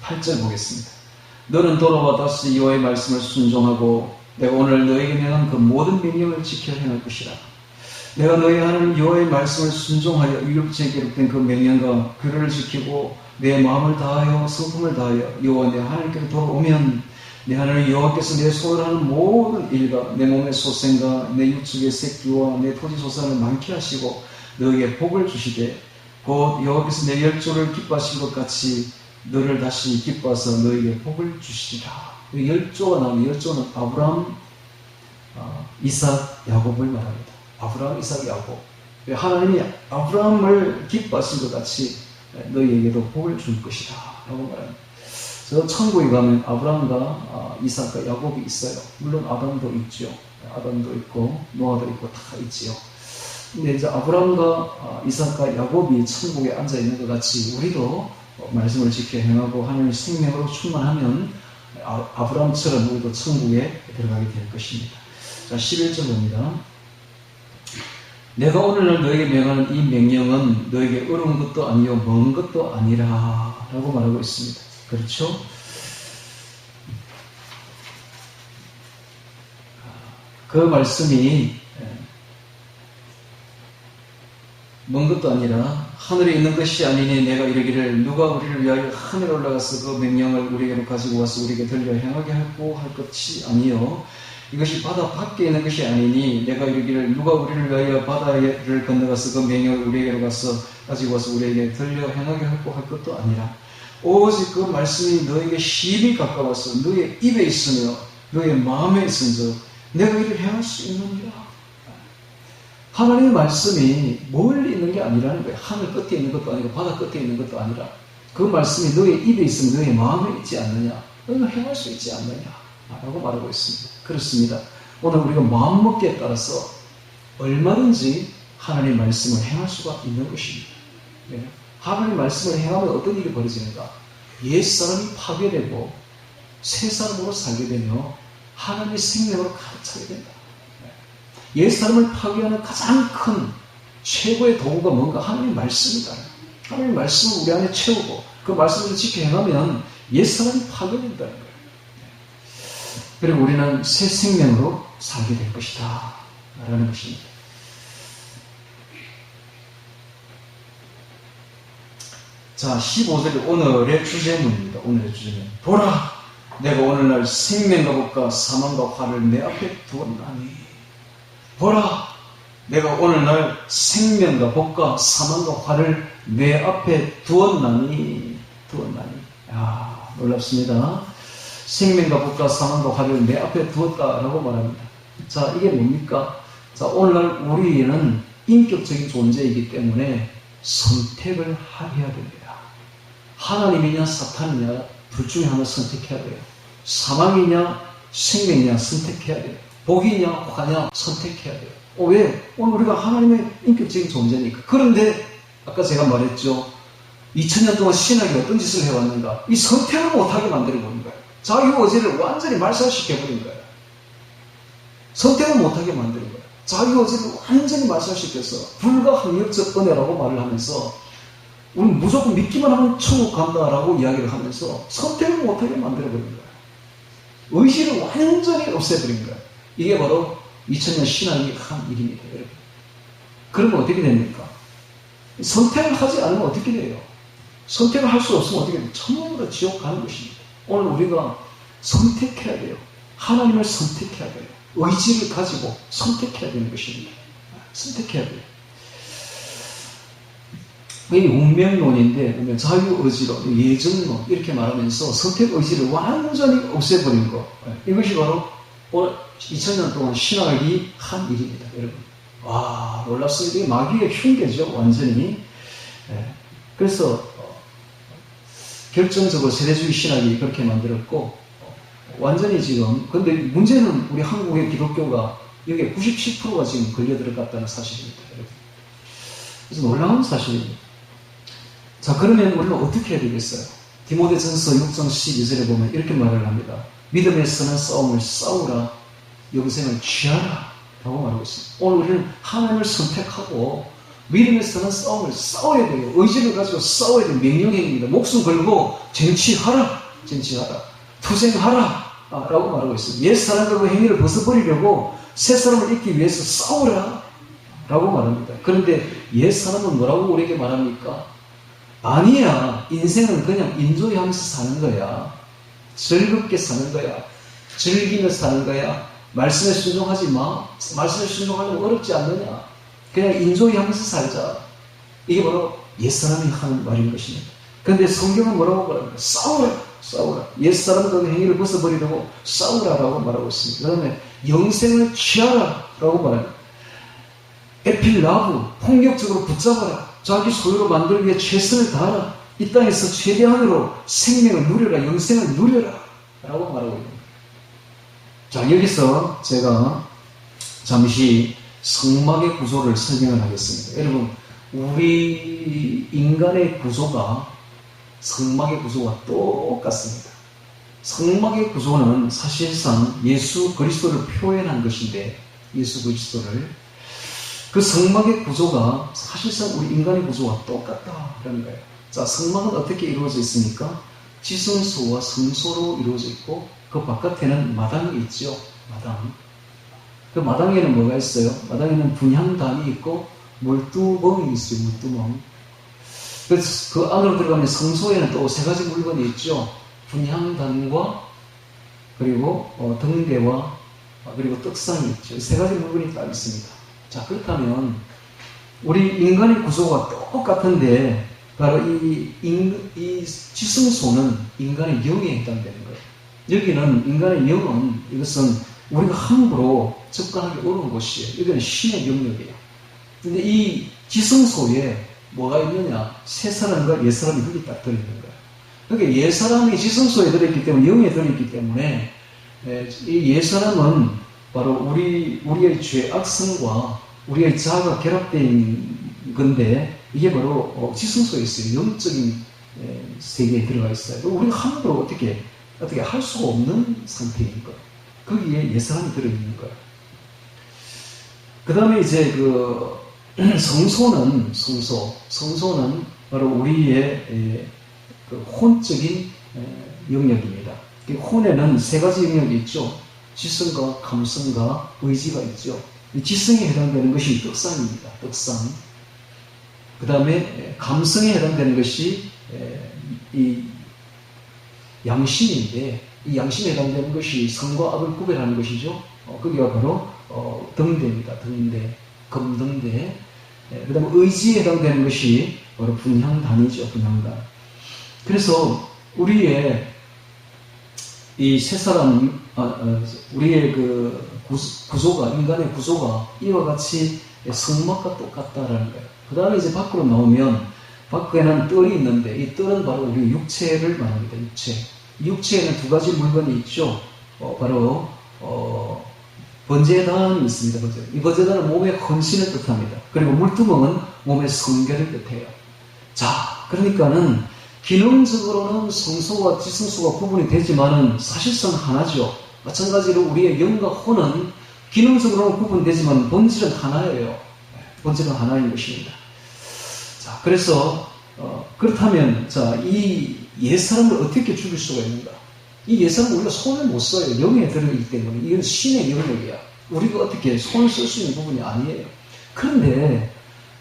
8절 보겠습니다. 너는 돌아와 다시 여호와의 말씀을 순종하고 내가 오늘 너에게 명한 그 모든 명령을 지켜 행할 것이라. 내가 너희 하나님 여호와의 말씀을 순종하여 율법지에 기록된 그 명령과 규례를 지키고 내 마음을 다하여 성품을 다하여 여호와 내 하나님께로 돌아오면 내 하나님 여호와께서 내 손을 하는 모든 일과 내 몸의 소생과 내 육축의 새끼와 내 토지 소산을 많게 하시고 너에게 복을 주시되 곧 여호와께서 내 열조를 기뻐하신 것 같이 너를 다시 기뻐하서 너에게 복을 주시리라. 열조가 나오는 열조는 아브라함, 이삭, 야곱을 말합니다. 아브라함, 이삭, 야곱. 하나님이 아브라함을 기뻐하신 것 같이 너희에게도 복을 줄 것이다 라고 말합니다. 저 천국에 가면 아브라함과 이삭과 야곱이 있어요. 물론 아담도 있죠. 아담도 있고 노아도 있고 다 있지요. 근데 이제 아브라함과 이삭과 야곱이 천국에 앉아 있는 것 같이 우리도 말씀을 지켜 행하고 하나님의 생명으로 충만하면 아브라함처럼 우리도 천국에 들어가게 될 것입니다. 자, 11절 봅니다. 내가 오늘날 너에게 명하는 이 명령은 너에게 어려운 것도 아니요 먼 것도 아니라 라고 말하고 있습니다. 그렇죠? 그 말씀이 먼 것도 아니라 하늘에 있는 것이 아니니 내가 이르기를 누가 우리를 위하여 하늘에 올라가서 그 명령을 우리에게로 가지고 와서 우리에게 들려 행하게 하고 할 것이 아니요 이것이 바다 밖에 있는 것이 아니니 내가 이르기를 누가 우리를 위하여 바다를 건너가서 그 명령을 우리에게로 가서 가지고 와서 우리에게 들려 행하게 하고 할 것도 아니라 오직 그 말씀이 너에게 심히 가까워서 너의 입에 있으며 너의 마음에 있은즉 내가 이를 행할 수 있느니라. 하나님의 말씀이 멀리 있는 게 아니라는 거예요. 하늘 끝에 있는 것도 아니고 바다 끝에 있는 것도 아니라 그 말씀이 너의 입에 있으면 너의 마음에 있지 않느냐, 너는 행할 수 있지 않느냐 라고 말하고 있습니다. 그렇습니다. 오늘 우리가 마음먹기에 따라서 얼마든지 하나님의 말씀을 행할 수가 있는 것입니다. 네. 하나님의 말씀을 행하면 어떤 일이 벌어지는가? 옛사람이 파괴되고 새 사람으로 살게 되며 하나님의 생명으로 가득 차게 된다. 옛사람을 파괴하는 가장 큰 최고의 도구가 뭔가? 하나님의 말씀이다. 하나님의 말씀을 우리 안에 채우고 그 말씀을 지켜 행하면 옛사람이 파괴된다는 거예요. 그리고 우리는 새 생명으로 살게 될 것이다 라는 것입니다. 자, 15절이 오늘의 주제문입니다. 오늘의 주제문. 보라! 내가 오늘날 생명과 복과 사망과 화를 내 앞에 두었나니. 보라! 내가 오늘날 생명과 복과 사망과 화를 내 앞에 두었나니. 야, 놀랍습니다. 생명과 복과 사망과 화를 내 앞에 두었다라고 말합니다. 자, 이게 뭡니까? 자, 오늘날 우리는 인격적인 존재이기 때문에 선택을 해야 됩니다. 하나님이냐 사탄이냐 둘 중에 하나 선택해야 돼요. 사망이냐 생명이냐 선택해야 돼요. 복이냐 화냐 선택해야 돼요. 왜? 오늘 우리가 하나님의 인격적인 존재니까. 그런데 아까 제가 말했죠. 2000년 동안 신학이 어떤 짓을 해왔는가? 이 선택을 못하게 만들어버린 거예요. 자기 의지를 완전히 말살시켜버린 거예요. 선택을 못하게 만드는 거예요. 자기 의지를 완전히 말살시켜서 불가항력적 은혜라고 말을 하면서 우리는 무조건 믿기만 하면 천국 간다라고 이야기를 하면서 선택을 못하게 만들어버린 거예요. 의지를 완전히 없애버린 거예요. 이게 바로 2000년 신앙이 한 일입니다, 여러분. 그러면 어떻게 됩니까? 선택을 하지 않으면 어떻게 돼요? 선택을 할 수 없으면 어떻게 돼요? 천국으로 지옥 가는 것입니다. 오늘 우리가 선택해야 돼요. 하나님을 선택해야 돼요. 의지를 가지고 선택해야 되는 것입니다. 선택해야 돼요. 이게 운명론인데, 자유의지로, 예정론, 이렇게 말하면서 선택의지를 완전히 없애버린 것. 이것이 바로 오늘 2000년 동안 신학이 한 일입니다, 여러분. 와, 놀랍습니다. 이게 마귀의 흉계죠, 완전히. 그래서, 결정적으로 세대주의 신학이 그렇게 만들었고, 완전히 지금, 근데 문제는 우리 한국의 기독교가 여기에 97%가 지금 걸려 들어갔다는 사실입니다, 여러분. 그래서 놀라운 사실입니다. 자, 그러면 우리는 어떻게 해야 되겠어요? 디모데전서 6장 12절에 보면 이렇게 말을 합니다. 믿음에서는 싸움을 싸우라, 영생을 취하라 라고 말하고 있습니다. 오늘 우리는 하나님을 선택하고 믿음에서는 싸움을 싸워야 돼요. 의지를 가지고 싸워야 돼요. 명령행위입니다. 목숨 걸고 쟁취하라, 투쟁하라 라고 말하고 있습니다. 옛 사람과 그 행위를 벗어버리려고 새 사람을 잊기 위해서 싸우라 라고 말합니다. 그런데 옛 사람은 뭐라고 우리에게 말합니까? 아니야, 인생은 그냥 인조이하면서 사는 거야. 즐겁게 사는 거야. 즐기며 사는 거야. 말씀에 순종하지 마. 말씀에 순종하려면 어렵지 않느냐. 그냥 인조이하면서 살자. 이게 바로 옛사람이 하는 말인 것입니다. 그런데 성경은 뭐라고 말합니까? 싸우라. 옛사람과 그 행위를 벗어버리려고 싸우라라고 말하고 있습니다. 그 다음에 영생을 취하라라고 말합니다. 에필라브, 폭력적으로 붙잡아라. 자기 소유로 만들기 위해 최선을 다하라. 이 땅에서 최대한으로 생명을 누려라. 영생을 누려라 라고 말하고 있습니다. 자, 여기서 제가 잠시 성막의 구조를 설명을 하겠습니다. 여러분, 우리 인간의 구조가 성막의 구조와 똑같습니다. 성막의 구조는 사실상 예수 그리스도를 표현한 것인데, 예수 그리스도를, 그 성막의 구조가 사실상 우리 인간의 구조와 똑같다라는 거예요. 자, 성막은 어떻게 이루어져 있습니까? 지성소와 성소로 이루어져 있고, 그 바깥에는 마당이 있죠. 마당. 그 마당에는 뭐가 있어요? 마당에는 분향단이 있고 물두멍이 있어요. 물두멍. 그래서 그 안으로 들어가면 성소에는 또 세 가지 물건이 있죠. 분향단과 그리고 등대와 그리고 떡상이 있죠. 세 가지 물건이 딱 있습니다. 자, 그렇다면 우리 인간의 구조가 똑같은데 바로 이 지성소는 인간의 영에 해당되는 거예요. 여기는 인간의 영은, 이것은 우리가 함부로 접근하기 어려운 곳이에요. 여기는 신의 영역이에요. 근데 이 지성소에 뭐가 있느냐? 새 사람과 옛 사람이 거기 딱 들어있는 거예요. 그러니까 옛 사람이 지성소에 들어있기 때문에, 영에 들어있기 때문에, 이 옛 사람은 바로 우리의 죄 악성과 우리의 자아가 결합된 건데, 이게 바로 지성소에 있어요. 영적인 세계에 들어가 있어요. 우리가 함부로 어떻게 할 수가 없는 상태인 거예요. 거기에 옛사람이 들어있는 거예요. 그 다음에 이제 성소는 바로 우리의 그 혼적인 영역입니다. 혼에는 세 가지 영역이 있죠. 지성과 감성과 의지가 있죠. 지성에 해당되는 것이 떡상입니다. 떡상. 그 다음에 감성에 해당되는 것이 이 양심인데, 이 양심에 해당되는 것이 선과 악을 구별하는 것이죠. 거기가 바로 등대입니다. 등대, 금등대. 그 다음에 의지에 해당되는 것이 바로 분향단이죠. 분향단. 그래서 우리의 이 세 사람, 우리의 그 구조가, 인간의 구조가 이와 같이 성막과 똑같다라는 거예요. 그 다음에 이제 밖으로 나오면, 밖에는 뜰이 있는데, 이 뜰은 바로 우리 육체를 말합니다. 육체에는 두 가지 물건이 있죠. 바로 번제단이 있습니다. 이 번제단은 몸의 헌신을 뜻합니다. 그리고 물두멍은 몸의 성결을 뜻해요. 자, 그러니까는 기능적으로는 성소와 지성소가 구분이 되지만은 사실상 하나죠. 마찬가지로 우리의 영과 혼은 기능적으로는 구분되지만 본질은 하나예요. 본질은 하나인 것입니다. 자, 그래서 그렇다면 자, 이 옛사람을 어떻게 죽일 수가 있는가? 이 옛사람은 우리가 손을 못 써요. 영에 들어있기 때문에. 이건 신의 영역이야. 우리가 어떻게 손을 쓸 수 있는 부분이 아니에요. 그런데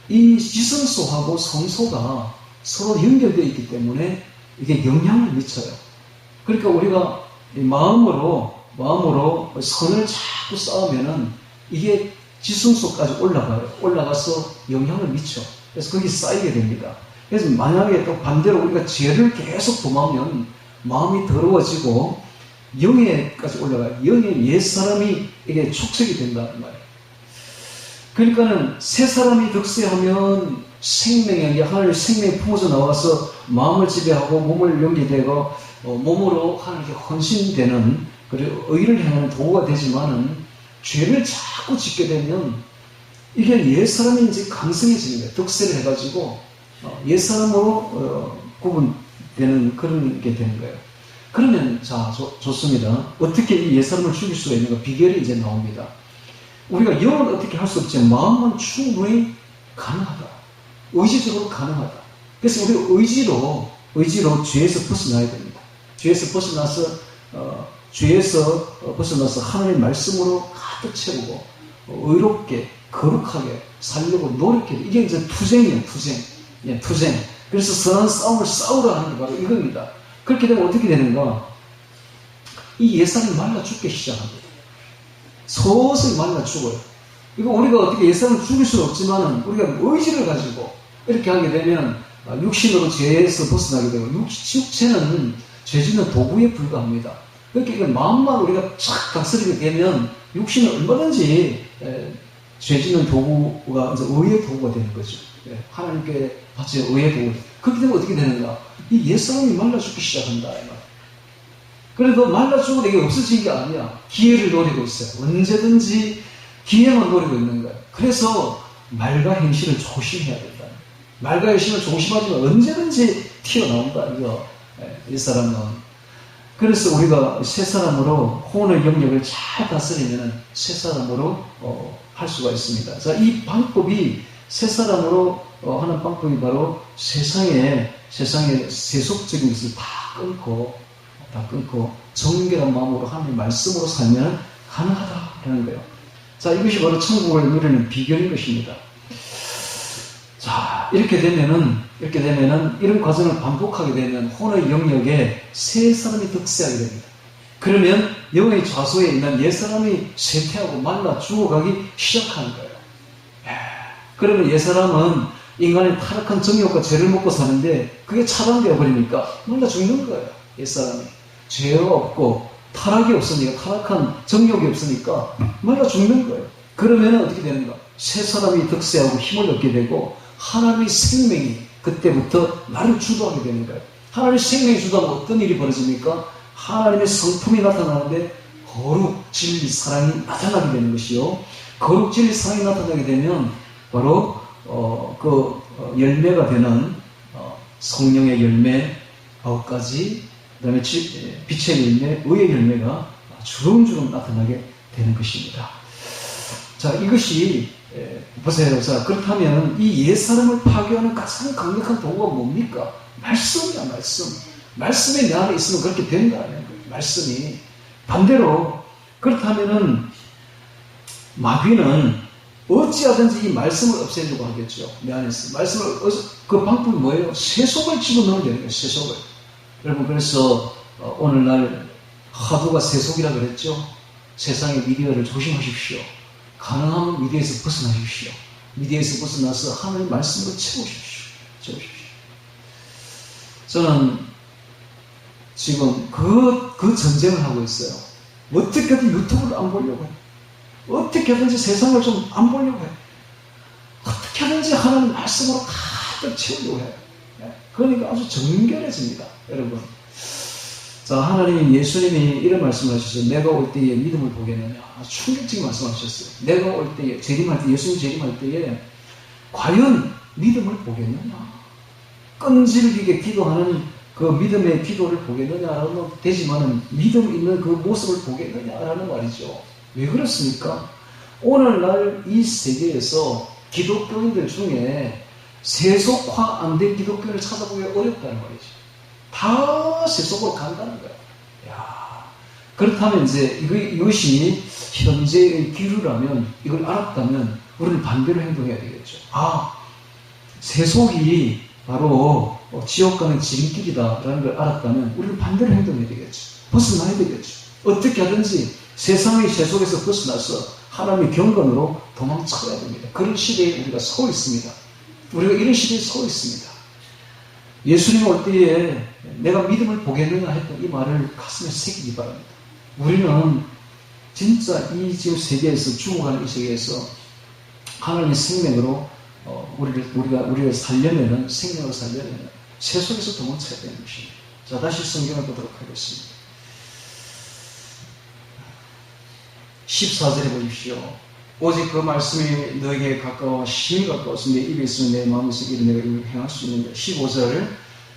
이 지성소하고 성소가 서로 연결되어 있기 때문에 이게 영향을 미쳐요. 그러니까 우리가 마음으로 선을 자꾸 쌓으면은 이게 지성소까지 올라가요. 올라가서 영향을 미쳐. 그래서 거기 쌓이게 됩니다. 그래서 만약에 또 반대로 우리가 죄를 계속 범하면 마음이 더러워지고 영에까지 올라가요. 영의 옛사람이 이게 축적이 된다는 말이에요. 그러니까는 새 사람이 득세하면 생명이 하나님의 생명이 품어져 나와서 마음을 지배하고 몸을 연기되고 몸으로 하나님께 헌신되는 그리고 의를 행하는 도구가 되지만은 죄를 자꾸 짓게 되면 이게 옛사람이 이제 강성해지는 거예요. 득세를 해가지고 옛사람으로 구분되는 그런 게 되는 거예요. 그러면 자 좋습니다. 어떻게 이 옛사람을 죽일 수가 있는가? 비결이 이제 나옵니다. 우리가 영은 어떻게 할 수 없지만 마음은 충분히 가능하다. 의지적으로 가능하다. 그래서 우리가 의지로 죄에서 벗어나야 됩니다. 죄에서 벗어나서 하나님의 말씀으로 가득 채우고 의롭게 거룩하게 살려고 노력해야 돼. 이게 이제 투쟁이에요. 투쟁. 그래서 선한 싸움을 싸우라 하는 게 바로 이겁니다. 그렇게 되면 어떻게 되는가? 이 옛사람이 말라 죽기 시작합니다. 서서히 말라 죽어요. 이거 우리가 어떻게 옛사람을 죽일 수는 없지만은 우리가 의지를 가지고 이렇게 하게 되면 육신으로 죄에서 벗어나게 되고 육체는 죄짓는 도구에 불과합니다. 그러니까 마음만 우리가 착 다스리게 되면 육신은 얼마든지 죄짓는 도구가 이제 의의 도구가 되는 거죠. 하나님께 바치는 의의 도구. 그렇게 되면 어떻게 되는가? 이 옛사람이 말라 죽기 시작한다. 그래도 말라 죽어도 이게 없어진 게 아니야. 기회를 노리고 있어요. 언제든지 기회만 노리고 있는 거예요. 그래서 말과 행실을 조심해야 된다. 말과 행실을 조심하지만 언제든지 튀어나온다. 이거 옛사람은. 그래서 우리가 새 사람으로 혼의 영역을 잘 다스리면 새 사람으로 할 수가 있습니다. 자, 이 방법이 새 사람으로 하는 방법이 바로 세상의 세속적인 것을 다 끊고 정결한 마음으로 하나님의 말씀으로 살면 가능하다라는 거예요. 자, 이것이 바로 천국을 누리는 비결인 것입니다. 자, 이렇게 되면은 이런 과정을 반복하게 되면 혼의 영역에 새 사람이 득세하게 됩니다. 그러면 영의 좌소에 있는 옛 사람이 쇠퇴하고 말라 죽어가기 시작하는 거예요. 그러면 옛 사람은 인간의 타락한 정욕과 죄를 먹고 사는데 그게 차단되어 버리니까 말라 죽는 거예요. 옛 사람이 죄가 없고 타락이 없으니까 타락한 정욕이 없으니까 말라 죽는 거예요. 그러면 어떻게 되는가? 새 사람이 득세하고 힘을 얻게 되고 하나님의 생명이 그때부터 나를 주도하게 되는 거예요. 하나님의 생명이 주도하면 어떤 일이 벌어집니까? 하나님의 성품이 나타나는데 거룩, 진리, 사랑이 나타나게 되는 것이요. 거룩, 진리, 사랑이 나타나게 되면 바로 열매가 되는 성령의 열매 9가지, 그 다음에 빛의 열매, 의의 열매가 주렁주렁 나타나게 되는 것입니다. 자, 이것이 보세요. 자, 그렇다면 이 옛사람을 파괴하는 가장 강력한 도구가 뭡니까? 말씀이야, 말씀. 말씀이 내 안에 있으면 그렇게 된다는 거예요. 말씀이. 반대로 그렇다면은 마귀는 어찌하든지 이 말씀을 없애려고 하겠죠. 내 안에서. 그 방법이 뭐예요? 세속을 집어넣으면 되는 거예요. 세속을. 여러분, 그래서 오늘날 화두가 세속이라 그랬죠. 세상의 미디어를 조심하십시오. 가능하면 미디어에서 벗어나십시오. 미디어에서 벗어나서 하나님의 말씀으로 채우십시오. 저는 지금 그 전쟁을 하고 있어요. 어떻게든 유튜브를 안 보려고 해요. 어떻게든지 세상을 좀 안 보려고 해요. 어떻게든지 하나님 말씀으로 가득 채우려고 해요. 그러니까 아주 정결해집니다. 여러분. 자, 하나님, 예수님이 이런 말씀을 하셨어요. 내가 올 때에 믿음을 보겠느냐. 아주 충격적인 말씀하셨어요. 내가 올 때에, 예수님 재림할 때에 과연 믿음을 보겠느냐. 끈질기게 기도하는 그 믿음의 기도를 보겠느냐라는 되지만은 믿음 있는 그 모습을 보겠느냐라는 말이죠. 왜 그렇습니까? 오늘날 이 세계에서 기독교인들 중에 세속화 안 된 기독교인을 찾아보기가 어렵다는 말이죠. 다 세속으로 간다는 거예요. 야, 그렇다면 이제 이것이 현재의 기류라면, 이걸 알았다면 우리는 반대로 행동해야 되겠죠. 세속이 바로 지옥 가는 지름길이다라는 걸 알았다면 우리는 반대로 행동해야 되겠죠. 벗어나야 되겠죠. 어떻게 하든지 세상의 세속에서 벗어나서 하나님의 경건으로 도망쳐야 됩니다. 그런 시대에 우리가 서 있습니다. 우리가 이런 시대에 서 있습니다. 예수님 올 때에 내가 믿음을 보겠느냐 했던 이 말을 가슴에 새기기 바랍니다. 우리는 진짜 이 지금 세계에서 죽어가는 이 세계에서 하나님의 생명으로 우리를 살려면은, 생명을 살려면은 세속에서 도망쳐야 되는 것입니다. 자, 다시 성경을 보도록 하겠습니다. 14절에 보십시오. 오직 그 말씀이 너에게 가까워 심히 가까워서 내 입에 있으면 내 마음에 있으면 내가 이를 행할 수 있는 것. 15절.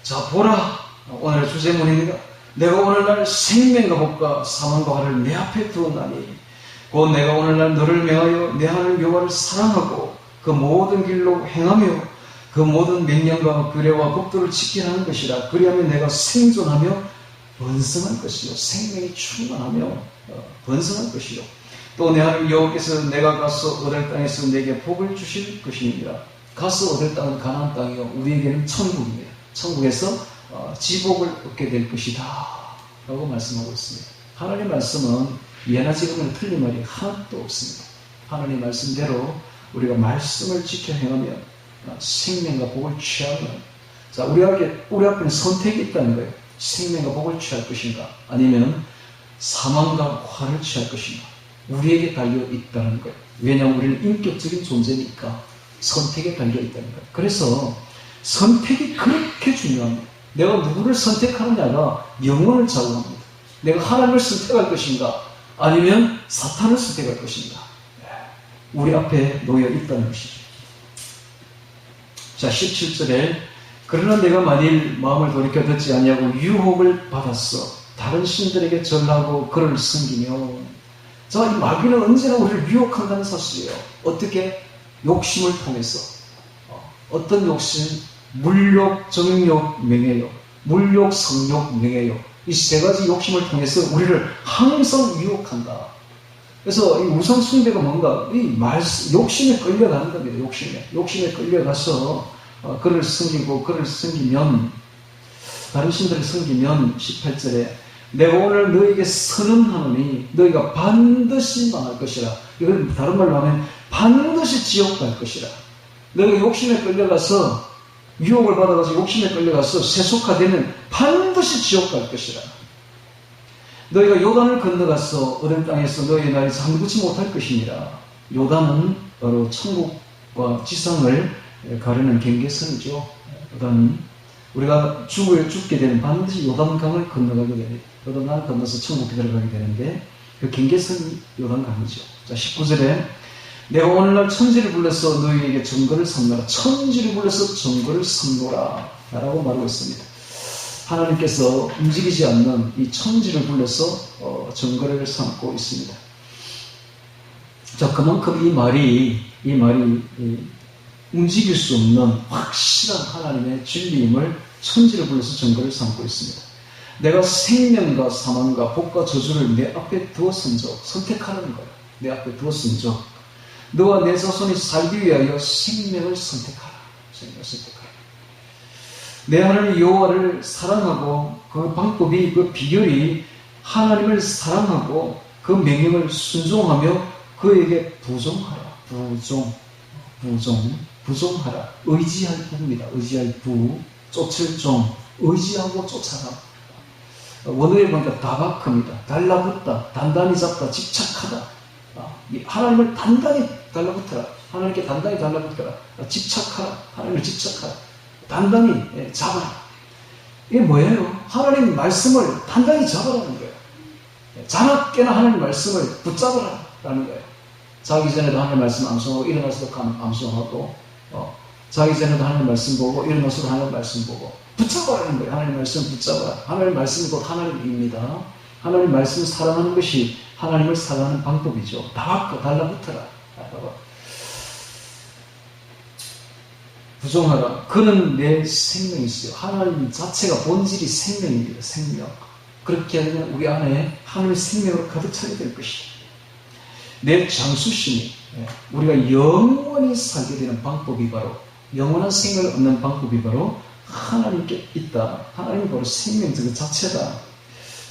자, 보라. 오늘의 주제문입니다. 내가 오늘날 생명과 복과 사망과 화를 내 앞에 두었나니 곧 내가 오늘날 너를 명하여 내 하나님 여호와를 사랑하고 그 모든 길로 행하며 그 모든 명령과 규례와 법도를 지키라 하는 것이라. 그리하면 내가 생존하며 번성할 것이요 생명이 충만하며 번성할 것이요 또 내 하나님 여호와께서 내가 가서 얻을 땅에서 내게 복을 주실 것입니다. 가서 얻을 땅은 가나안 땅이요 우리에게는 천국입니다. 천국에서 지복을 얻게 될 것이다 라고 말씀하고 있습니다. 하나님 말씀은 예나 지금은 틀린 말이 하나도 없습니다. 하나님 말씀대로 우리가 말씀을 지켜 행하면 생명과 복을 취하면, 자, 우리 앞에는 선택이 있다는 거예요. 생명과 복을 취할 것인가 아니면 사망과 화를 취할 것인가. 우리에게 달려 있다는 거예요. 왜냐하면 우리는 인격적인 존재니까 선택에 달려 있다는 거예요. 그래서 선택이 그렇게 중요합니다. 내가 누구를 선택하느냐가 영혼을 좌우합니다. 내가 하나님을 선택할 것인가 아니면 사탄을 선택할 것인가. 우리 앞에 놓여 있다는 것이죠. 자, 17절에 그러나 내가 만일 마음을 돌이켜 듣지 아니하고 유혹을 받았어 다른 신들에게 절하고 그를 섬기며. 자, 이 마귀는 언제나 우리를 유혹한다는 사실이에요. 어떻게? 욕심을 통해서. 어떤 욕심? 물욕, 정욕, 명예욕. 물욕, 성욕, 명예욕. 이 세 가지 욕심을 통해서 우리를 항상 유혹한다. 그래서 이 우상 숭배가 뭔가 욕심에 끌려가는 겁니다. 욕심에 끌려가서 그를 섬기고 그를 섬기면, 다른 신들을 섬기면 18절에 내가 오늘 너에게 선언하노니 너희가 반드시 망할 것이라. 이걸 다른 말로 하면 반드시 지옥 갈 것이라. 너희가 욕심에 끌려가서, 유혹을 받아가지고 욕심에 끌려가서 세속화되면 반드시 지옥 갈 것이라. 너희가 요단을 건너가서 얻은 땅에서 너희의 날이 잠그지 못할 것이니라. 요단은 바로 천국과 지상을 가르는 경계선이죠. 요단은 우리가 죽게 되면 반드시 요단강을 건너가게 됩니다. 요단강을 건너서 천국에 들어가게 되는데 그 경계선이 요단강이죠. 자, 19절에 내가 오늘날 천지를 불러서 너희에게 증거를 삼노라. 천지를 불러서 증거를 삼노라 라고 말하고 있습니다. 하나님께서 움직이지 않는 이 천지를 불러서 증거를 삼고 있습니다. 자, 그만큼 이 말이 움직일 수 없는 확실한 하나님의 진리임을 천지를 불러서 증거를 삼고 있습니다. 내가 생명과 사망과 복과 저주를 내 앞에 두었은즉, 선택하는 거예요. 내 앞에 두었은즉 너와 내 자손이 살기 위하여 생명을 선택하라. 생명을 선택하라. 내 하나님 여호와를 사랑하고 그 방법이, 그 비결이 하나님을 사랑하고 그 명령을 순종하며 그에게 부종하라. 부종하라. 의지할 부입니다. 의지할 부, 쫓을 종, 의지하고 쫓아라. 원어에 보니까 다바크입니다. 달라붙다, 단단히 잡다, 집착하다. 하나님을 단단히 달라붙어라. 하나님께 단단히 달라붙어라. 집착하라. 하나님을 집착하라. 단단히 잡아라. 이게 뭐예요? 하나님 말씀을 단단히 잡아라는 거예요. 자나깨나 하나님 말씀을 붙잡아라라는 거예요. 자기 전에도 하나님 말씀 암송하고 일어나서도 암송하고, 자기 전에도 하나님 말씀 보고 일어나서도 하나님 말씀 보고 붙잡아라는 거예요. 하나님 말씀 붙잡아라. 하나님 말씀이 곧 하나님입니다. 하나님 말씀을 사랑하는 것이 하나님을 사랑하는 방법이죠. 다바크, 달라붙어라. 부정하라. 그는 내 생명이시요. 하나님 자체가 본질이 생명입니다. 생명. 그렇게 하면 우리 안에 하나님의 생명으로 가득 차게 될 것이다. 내 장수심이 우리가 영원히 살게 되는 방법이 바로 영원한 생명을 얻는 방법이 바로 하나님께 있다. 하나님이 바로 생명 그 자체다.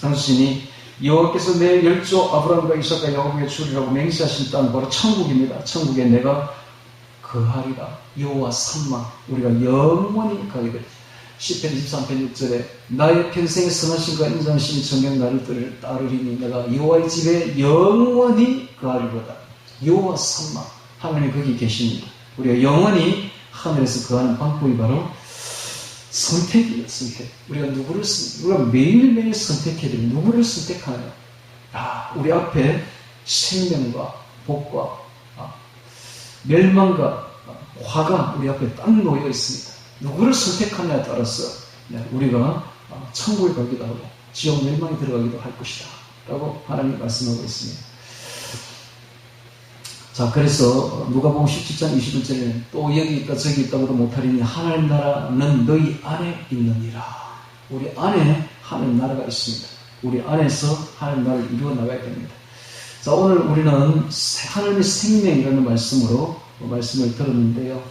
장수심이 여호와께서 내 열조 아브라함과 이삭과 야곱에게 주리라고 맹세하신 땅 바로 천국입니다. 천국에 내가 거하리라. 여호와 삼마 우리가 영원히 가게 될 10편 23편 6절에 나의 평생의 선하심과 인자하심이 정녕 나를 따르리니 내가 여호와의 집에 영원히 거하리로다. 여호와 삼마 하나님 거기 계십니다. 우리가 영원히 하늘에서 거하는 방법이 바로 선택이에요. 선택. 우리가 매일매일 선택해야 돼요. 누구를 선택하느냐. 우리 앞에 생명과 복과 멸망과 화가 우리 앞에 딱 놓여 있습니다. 누구를 선택하느냐에 따라서 우리가 천국에 가기도 하고 지옥 멸망에 들어가기도 할 것이다 라고 하나님이 말씀하고 있습니다. 자, 그래서 누가복음 17장 21절에는 또 여기 있다 저기 있다고도 못하리니 하나님 나라는 너희 안에 있느니라. 우리 안에 하나님 나라가 있습니다. 우리 안에서 하나님 나라를 이루어 나가야 됩니다. 자, 오늘 우리는 하나님의 생명이라는 말씀을 들었는데요.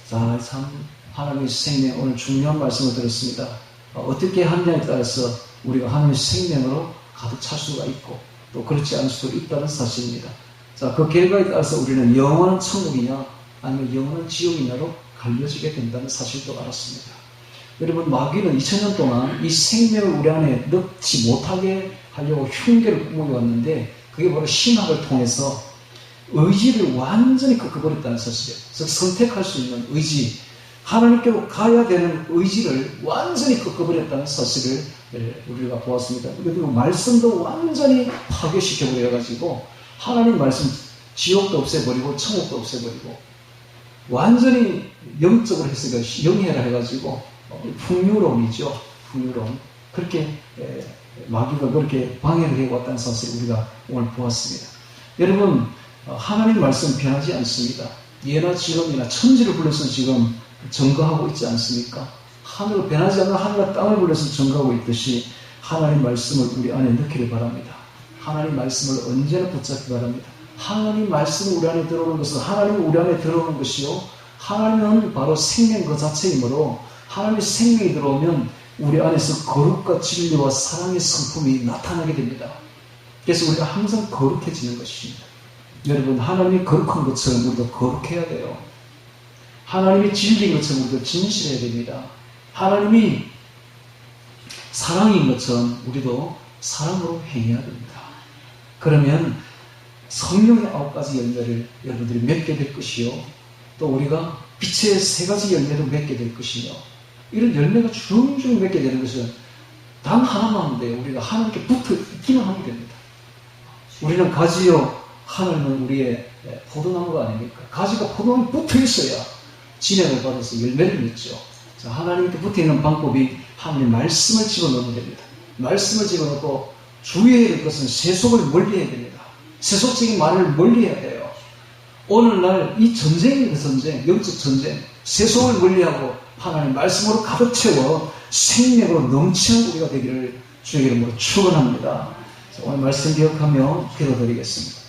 자, 참 하나님의 생명, 오늘 중요한 말씀을 들었습니다. 어떻게 하느냐에 따라서 우리가 하나님의 생명으로 가득 찰 수가 있고 또 그렇지 않을 수도 있다는 사실입니다. 자, 그 결과에 따라서 우리는 영원한 천국이냐 아니면 영원한 지옥이냐로 갈려지게 된다는 사실도 알았습니다. 여러분, 마귀는 2000년 동안 이 생명을 우리 안에 넣지 못하게 하려고 흉계를 꾸며왔는데 그게 바로 신학을 통해서 의지를 완전히 꺾어버렸다는 사실이에요. 즉 선택할 수 있는 의지, 하나님께로 가야 되는 의지를 완전히 꺾어버렸다는 사실을 우리가 보았습니다. 그리고 말씀도 완전히 파괴시켜버려가지고 하나님 말씀 지옥도 없애버리고 천국도 없애버리고 완전히 영적으로 해석을 영해라 해가지고 풍요론이죠. 풍요론. 그렇게 마귀가 그렇게 방해를 해왔다는 사실을 우리가 오늘 보았습니다. 여러분, 하나님 말씀 변하지 않습니다. 예나 지금이나 천지를 불러서 지금 증거하고 있지 않습니까? 하늘을 변하지 않는 하늘과 땅을 불러서 증거하고 있듯이 하나님 말씀을 우리 안에 넣기를 바랍니다. 하나님 말씀을 언제나 붙잡기 바랍니다. 하나님 말씀이 우리 안에 들어오는 것은 하나님이 우리 안에 들어오는 것이요. 하나님은 바로 생명 그 자체이므로 하나님의 생명이 들어오면 우리 안에서 거룩과 진리와 사랑의 성품이 나타나게 됩니다. 그래서 우리가 항상 거룩해지는 것입니다. 여러분, 하나님이 거룩한 것처럼 우리도 거룩해야 돼요. 하나님이 진리인 것처럼 우리도 진실해야 됩니다. 하나님이 사랑인 것처럼 우리도 사랑으로 행해야 됩니다. 그러면 성령의 9가지 열매를 여러분들이 맺게 될 것이요. 또 우리가 빛의 3가지 열매도 맺게 될 것이며 이런 열매가 중중 맺게 되는 것은 단 하나만 하는데 우리가 하나님께 붙어 있기만 하면 됩니다. 우리는 가지요, 하늘은 우리의 포도나무가 아닙니까? 가지가 포도나무에 붙어 있어야 진행을 받아서 열매를 맺죠. 자, 하나님께 붙어 있는 방법이 하나님의 말씀을 집어넣으면 됩니다. 말씀을 집어넣고 주의해야 될 것은 세속을 멀리해야 됩니다. 세속적인 말을 멀리해야 돼요. 오늘날 이 전쟁입니다. 전쟁, 영적 전쟁. 세속을 멀리하고 하나님 말씀으로 가득 채워 생명으로 넘치는 우리가 되기를 주의 이름으로 축원합니다. 오늘 말씀 기억하며 기도드리겠습니다.